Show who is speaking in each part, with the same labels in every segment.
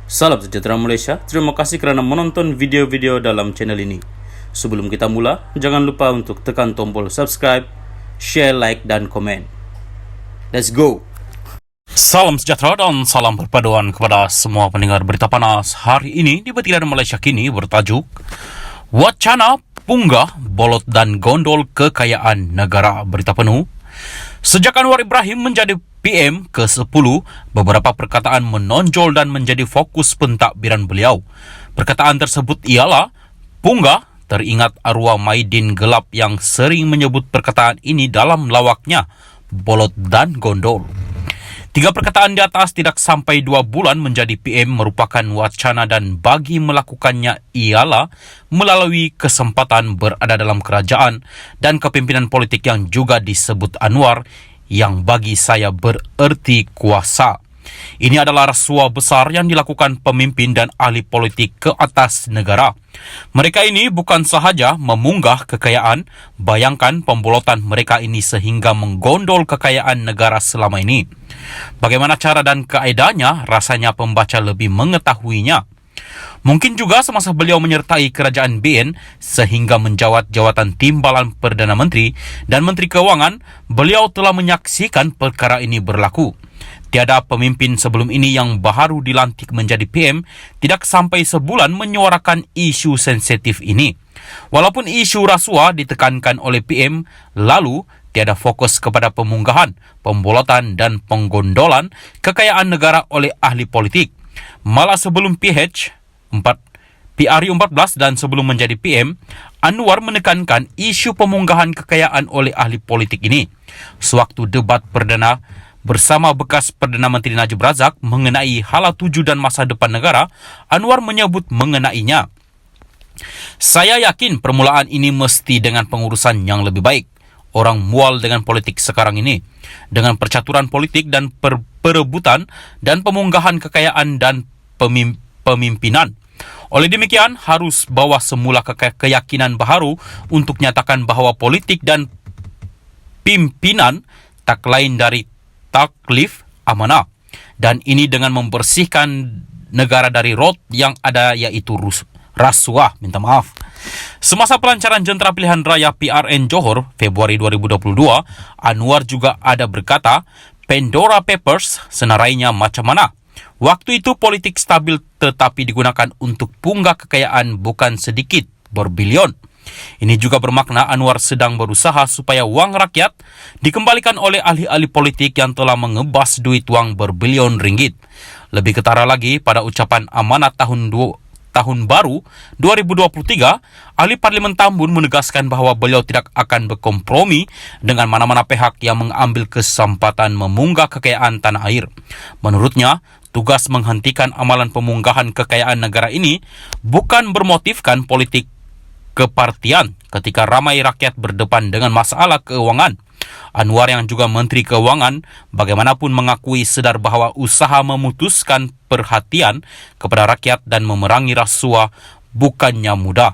Speaker 1: Salam sejahtera Malaysia, terima kasih kerana menonton video-video dalam channel ini. Sebelum kita mula, jangan lupa untuk tekan tombol subscribe, share, like, dan komen. Let's go!
Speaker 2: Salam sejahtera dan salam perpaduan kepada semua pendengar berita panas. Hari ini di Betiran Malaysia Kini bertajuk Wacana Punggah, Bolot dan Gondol Kekayaan Negara. Berita penuh. Sejak Anwar Ibrahim menjadi PM ke-10, beberapa perkataan menonjol dan menjadi fokus pentadbiran beliau. Perkataan tersebut ialah, Punggah teringat arwah Maidin Gelap yang sering menyebut perkataan ini dalam lawaknya, Bolot dan Gondol. 3 perkataan di atas tidak sampai 2 bulan menjadi PM merupakan wacana dan bagi melakukannya ialah melalui kesempatan berada dalam kerajaan dan kepimpinan politik yang juga disebut Anwar yang bagi saya bererti kuasa. Ini adalah rasuah besar yang dilakukan pemimpin dan ahli politik ke atas negara. Mereka ini bukan sahaja memunggah kekayaan, bayangkan pembolotan mereka ini sehingga menggondol kekayaan negara selama ini. Bagaimana cara dan kaedahnya, rasanya pembaca lebih mengetahuinya. Mungkin juga semasa beliau menyertai kerajaan BN sehingga menjawat jawatan Timbalan Perdana Menteri dan Menteri Keuangan, beliau telah menyaksikan perkara ini berlaku. Tiada pemimpin sebelum ini yang baru dilantik menjadi PM tidak sampai sebulan menyuarakan isu sensitif ini. Walaupun isu rasuah ditekankan oleh PM, lalu tiada fokus kepada pemunggahan, pembolotan dan penggondolan kekayaan negara oleh ahli politik. Malah sebelum PRU 14 dan sebelum menjadi PM, Anwar menekankan isu pemunggahan kekayaan oleh ahli politik ini. Sewaktu debat perdana bersama bekas Perdana Menteri Najib Razak mengenai hala tuju dan masa depan negara, Anwar menyebut mengenainya. Saya yakin permulaan ini mesti dengan pengurusan yang lebih baik. Orang mual dengan politik sekarang ini. Dengan percaturan politik dan perebutan dan pemunggahan kekayaan dan pemimpinan. Oleh demikian, harus bawa semula keyakinan baharu untuk nyatakan bahawa politik dan pimpinan tak lain dari taklif amanah. Dan ini dengan membersihkan negara dari rot yang ada iaitu rasuah. Minta maaf. Semasa pelancaran jentera pilihan raya PRN Johor Februari 2022, Anwar juga ada berkata, Pandora Papers senarainya macam mana? Waktu itu politik stabil tetapi digunakan untuk punggah kekayaan bukan sedikit, berbilion. Ini juga bermakna Anwar sedang berusaha supaya wang rakyat dikembalikan oleh ahli-ahli politik yang telah mengebas duit wang berbilion ringgit. Lebih ketara lagi, pada ucapan amanat tahun baru 2023, ahli Parlimen Tambun menegaskan bahawa beliau tidak akan berkompromi dengan mana-mana pihak yang mengambil kesempatan memunggah kekayaan tanah air. Menurutnya, tugas menghentikan amalan pemunggahan kekayaan negara ini bukan bermotifkan politik kepartian ketika ramai rakyat berdepan dengan masalah keuangan. Anwar yang juga Menteri Keuangan bagaimanapun mengakui sedar bahawa usaha memutuskan perhatian kepada rakyat dan memerangi rasuah bukannya mudah.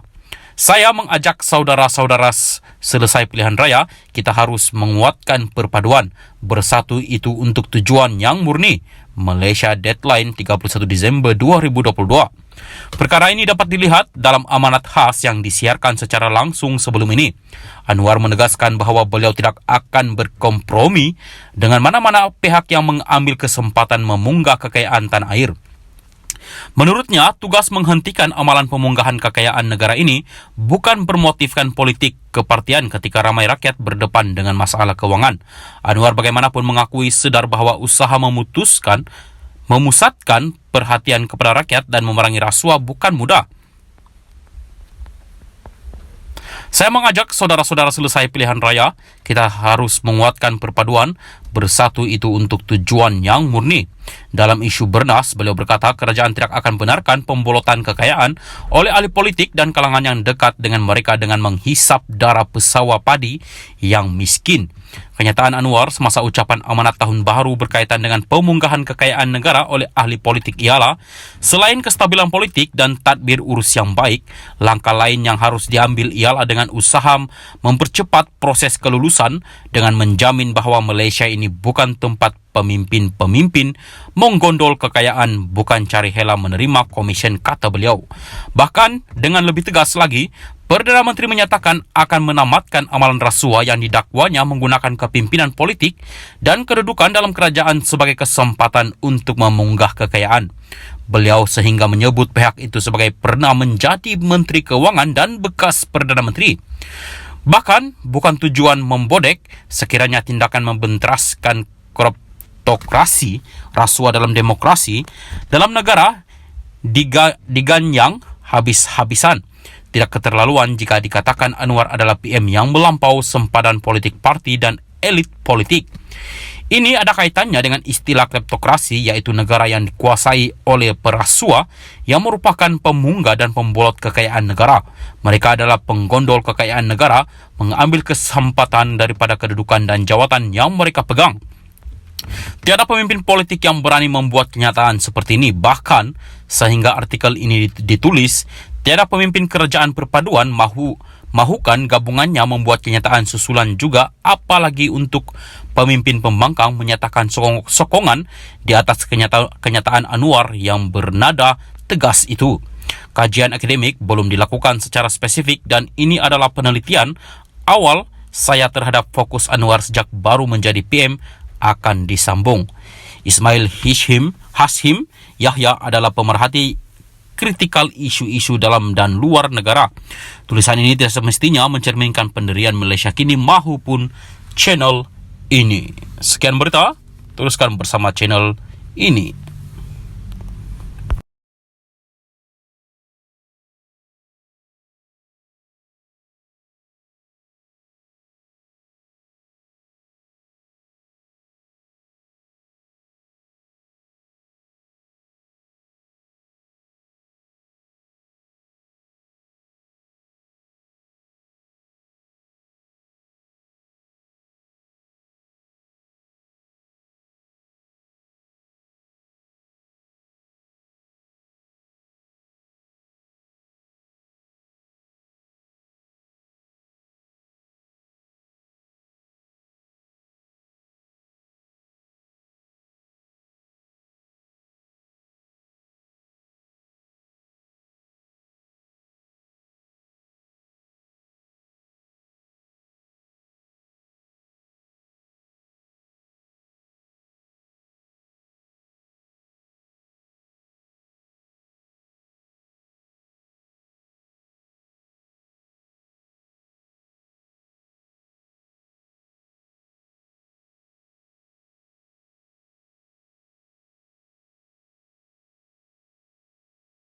Speaker 2: Saya mengajak saudara-saudara selesai pilihan raya, kita harus menguatkan perpaduan, bersatu itu untuk tujuan yang murni. Malaysia Deadline 31 Disember 2022. Perkara ini dapat dilihat dalam amanat khas yang disiarkan secara langsung sebelum ini. Anwar menegaskan bahawa beliau tidak akan berkompromi dengan mana-mana pihak yang mengambil kesempatan memunggah kekayaan tanah air. Menurutnya, tugas menghentikan amalan pemunggahan kekayaan negara ini bukan bermotifkan politik kepartian ketika ramai rakyat berdepan dengan masalah keuangan. Anwar bagaimanapun mengakui sedar bahawa usaha memusatkan perhatian kepada rakyat dan memerangi rasuah bukan mudah. Saya mengajak saudara-saudara selesai pilihan raya, kita harus menguatkan perpaduan, bersatu itu untuk tujuan yang murni. Dalam isu Bernas, beliau berkata kerajaan tidak akan benarkan pembolotan kekayaan oleh ahli politik dan kalangan yang dekat dengan mereka dengan menghisap darah pesawat padi yang miskin. Kenyataan Anwar semasa ucapan amanat tahun baru berkaitan dengan pemunggahan kekayaan negara oleh ahli politik ialah, selain kestabilan politik dan tadbir urus yang baik, langkah lain yang harus diambil ialah dengan usaha mempercepat proses kelulusan dengan menjamin bahawa Malaysia ini bukan tempat pemimpin-pemimpin menggondol kekayaan, bukan cari hela menerima komisen, kata beliau. Bahkan dengan lebih tegas lagi, Perdana Menteri menyatakan akan menamatkan amalan rasuah yang didakwanya menggunakan kepimpinan politik dan kedudukan dalam kerajaan sebagai kesempatan untuk memunggah kekayaan. Beliau sehingga menyebut pihak itu sebagai pernah menjadi Menteri Keuangan dan bekas Perdana Menteri. Bahkan bukan tujuan membodek sekiranya tindakan membenteraskan koruptokrasi, rasuah dalam demokrasi dalam negara diganyang habis-habisan. Tidak keterlaluan jika dikatakan Anwar adalah PM yang melampau sempadan politik parti dan elit politik. Ini ada kaitannya dengan istilah kleptokrasi, yaitu negara yang dikuasai oleh perasua yang merupakan pemunggah dan pembolot kekayaan negara. Mereka adalah penggondol kekayaan negara, mengambil kesempatan daripada kedudukan dan jawatan yang mereka pegang. Tiada pemimpin politik yang berani membuat kenyataan seperti ini. Bahkan sehingga artikel ini ditulis, tiada pemimpin kerajaan perpaduan mahukan gabungannya membuat kenyataan susulan juga, apalagi untuk pemimpin pembangkang menyatakan sokongan di atas kenyataan Anwar yang bernada tegas itu. Kajian akademik belum dilakukan secara spesifik dan ini adalah penelitian awal saya terhadap fokus Anwar sejak baru menjadi PM akan disambung. Ismail Hashim Yahya adalah pemerhati kritikal isu-isu dalam dan luar negara. Tulisan ini tidak semestinya mencerminkan pendirian Malaysia kini maupun channel ini. Sekian berita, teruskan bersama channel ini.